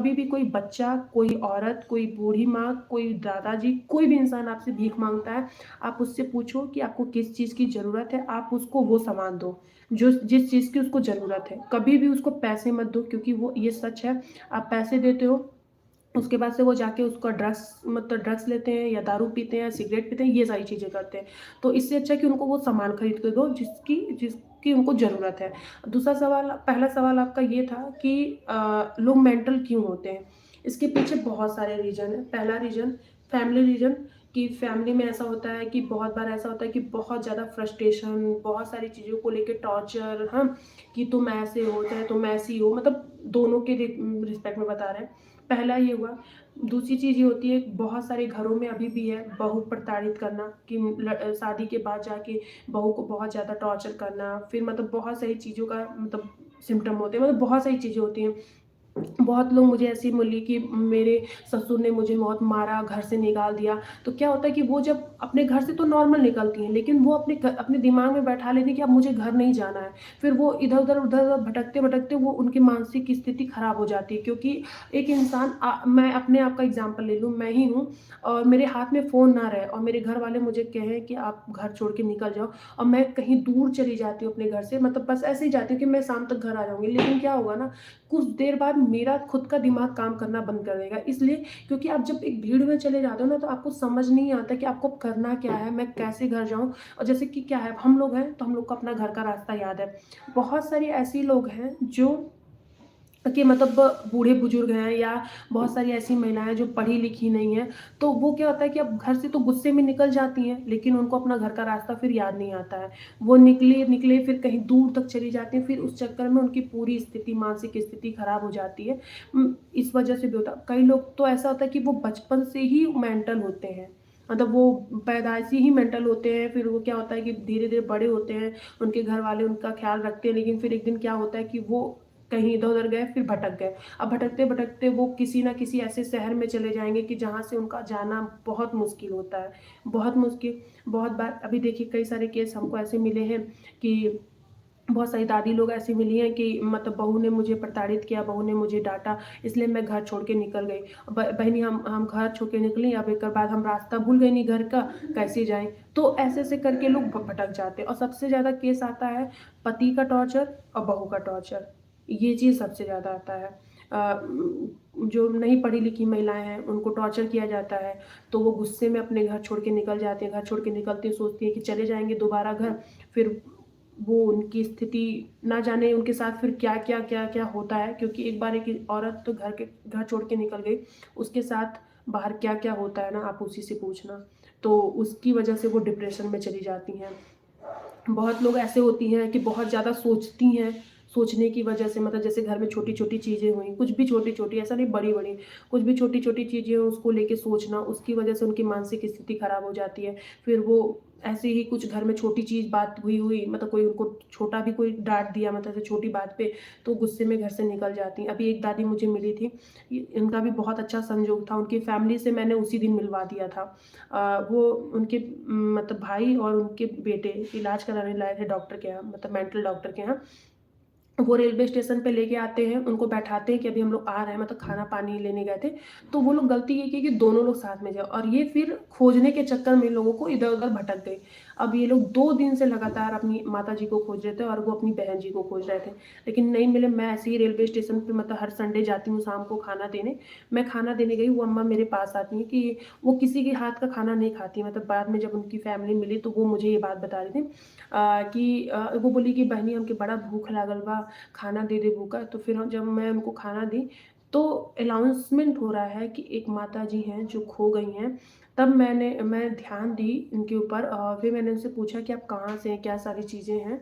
कभी भी कोई बच्चा, कोई औरत, कोई बूढ़ी माँ, कोई दादाजी, कोई भी इंसान आपसे भीख माँगता है, आप उससे पूछो कि आपको किस चीज़ की ज़रूरत है, आप उसको वो सामान दो, जो जिस चीज़ की उसको ज़रूरत है। कभी भी उसको पैसे मत दो, क्योंकि वो ये सच है, आप पैसे देते हो, उसके बाद से वो जाके उसका ड्रग्स लेते हैं या दारू पीते हैं, सिगरेट पीते हैं, ये सारी चीज़ें करते हैं। तो इससे अच्छा है कि उनको वो सामान खरीद के दो जिसकी उनको ज़रूरत है। दूसरा सवाल, पहला सवाल आपका ये था कि लोग मेंटल क्यों होते हैं? इसके पीछे बहुत सारे रीज़न हैं। पहला रीज़न फैमिली रीज़न, कि फैमिली में ऐसा होता है कि बहुत बार ऐसा होता है कि बहुत ज़्यादा फ्रस्ट्रेशन, बहुत सारी चीज़ों को लेके टॉर्चर, हाँ, कि तुम ऐसे हो, चाहे तुम ऐसी हो, मतलब दोनों के रिस्पेक्ट में बता रहे हैं। पहला ये हुआ। दूसरी चीज़ ये होती है, बहुत सारे घरों में अभी भी है बहू प्रताड़ित करना, कि शादी के बाद जाके बहू को बहुत ज़्यादा टॉर्चर करना, फिर मतलब बहुत सारी चीज़ों का मतलब सिम्पटम होते हैं, मतलब बहुत सारी चीज़ें होती हैं। बहुत लोग मुझे ऐसी मिली कि मेरे ससुर ने मुझे बहुत मारा, घर से निकाल दिया। तो क्या होता है कि वो जब अपने घर से तो नॉर्मल निकलती हैं, लेकिन वो अपने दिमाग में बैठा लेती हैं कि अब मुझे घर नहीं जाना है। फिर वो इधर-उधर भटकते-भटकते वो उनकी मानसिक स्थिति खराब हो जाती है, क्योंकि एक इंसान मैं अपने आप का एग्ज़ाम्पल ले लूँ, मैं ही हूँ और मेरे हाथ में फ़ोन ना रहे और मेरे घर वाले मुझे कहें कि आप घर छोड़ के निकल जाओ, और मैं कहीं दूर चली जाती हूँ अपने घर से, मतलब बस ऐसे ही जाती हूँ कि मैं शाम तक घर आ जाऊँगी। लेकिन क्या होगा ना, कुछ देर बाद मेरा खुद का दिमाग काम करना बंद कर देगा। इसलिए क्योंकि आप जब एक भीड़ में चले जाते हो ना, तो आपको समझ नहीं आता कि आपको करना क्या है, मैं कैसे घर जाऊँ? और जैसे कि क्या है, हम लोग हैं तो हम लोग को अपना घर का रास्ता याद है। बहुत सारी ऐसी लोग हैं जो कि मतलब बूढ़े-बुजुर्ग हैं, या बहुत सारी ऐसी महिलाएँ जो पढ़ी-लिखी नहीं हैं, तो वो क्या होता है कि अब घर से तो गुस्से में निकल जाती हैं, लेकिन उनको अपना घर का रास्ता फिर याद नहीं आता है। वो निकले फिर कहीं दूर तक चली जाती हैं, फिर उस चक्कर में उनकी पूरी स्थिति, मानसिक स्थिति खराब हो जाती है। इस वजह से भी होता है। कई लोग तो ऐसा होता है कि वो बचपन से ही मेंटल होते हैं, मतलब वो पैदाइशी ही मेंटल होते हैं, फिर वो क्या होता है कि धीरे-धीरे बड़े होते हैं, उनके घर वाले उनका ख़्याल रखते हैं, लेकिन फिर एक दिन क्या होता है कि वो कहीं इधर-उधर गए, फिर भटक गए। अब भटकते-भटकते वो किसी न किसी ऐसे शहर में चले जाएँगे कि जहाँ से उनका जाना बहुत मुश्किल होता है। बहुत मुश्किल, बहुत बार अभी देखिए कई सारे केस हमको ऐसे मिले हैं कि बहुत सारी दादी लोग ऐसी मिली हैं कि मतलब बहू ने मुझे प्रताड़ित किया, बहू ने मुझे डाँटा, इसलिए मैं घर छोड़ के निकल गई। बहनी हम घर छोड़ के निकली, अब एकर बाद हम रास्ता भूल गई नी घर का, कैसे जाएँ? तो ऐसे-ऐसे करके लोग भटक जाते हैं, और सबसे ज़्यादा केस आता है पति का टॉर्चर और बहू का टॉर्चर। ये चीज़ सबसे ज़्यादा आता है। जो नहीं पढ़ी-लिखी महिलाएँ हैं, उनको टॉर्चर किया जाता है, तो वो गुस्से में अपने घर छोड़ के निकल जाती हैं। घर छोड़ के निकलती हैं, सोचती हैं कि चले जाएँगे दोबारा घर, फिर वो उनकी स्थिति ना जाने उनके साथ फिर क्या-क्या होता है, क्योंकि एक बार एक औरत तो घर छोड़ के निकल गई, उसके साथ बाहर क्या-क्या होता है ना, आप उसी से पूछना। तो उसकी वजह से वो डिप्रेशन में चली जाती हैं। बहुत लोग ऐसे होती हैं कि बहुत ज़्यादा सोचती हैं, सोचने की वजह से मतलब जैसे घर में छोटी-छोटी चीज़ें हुई, कुछ भी छोटी-छोटी, ऐसा नहीं बड़ी-बड़ी, कुछ भी छोटी-छोटी चीज़ें हैं उसको लेके सोचना, उसकी वजह से उनकी मानसिक स्थिति खराब हो जाती है। फिर वो ऐसे ही कुछ घर में छोटी चीज़ बात हुई मतलब कोई उनको छोटा भी कोई डाँट दिया, मतलब ऐसे छोटी बात पे, तो गुस्से में घर से निकल जाती हैं। अभी एक दादी मुझे मिली थी, इनका भी बहुत अच्छा संजोग था, उनकी फैमिली से मैंने उसी दिन मिलवा दिया था। वो उनके मतलब भाई और उनके बेटे इलाज कराने लाए थे डॉक्टर के यहाँ, मतलब मेंटल डॉक्टर के यहाँ। वो रेलवे स्टेशन पे लेके आते हैं, उनको बैठाते हैं कि अभी हम लोग आ रहे हैं, मतलब खाना-पानी लेने गए थे। तो वो लोग गलती ये की कि दोनों लोग साथ में जाओ, और ये फिर खोजने के चक्कर में इन लोगों को इधर-उधर भटक गए। अब ये लोग 2 दिन से लगातार अपनी माताजी को खोज रहे थे और वो अपनी बहन जी को खोज रहे थे, लेकिन नहीं मिले। मैं ऐसे ही रेलवे स्टेशन पे मतलब हर संडे जाती हूँ शाम को खाना देने। मैं खाना देने गई, वो अम्मा मेरे पास आती हैं कि वो किसी के हाथ का खाना नहीं खाती, मतलब बाद में जब उनकी फैमिली मिली तो वो मुझे ये बात बता रही थी कि वो बोली कि बहनी हमके बड़ा भूख लागल बा, खाना दे दे भूखा। तो फिर जब मैं उनको खाना दी, तो अनाउंसमेंट हो रहा है कि एक माताजी हैं जो खो गई हैं। तब मैं ध्यान दी इनके ऊपर, फिर मैंने उनसे पूछा कि आप कहाँ से हैं, क्या सारी चीज़ें हैं?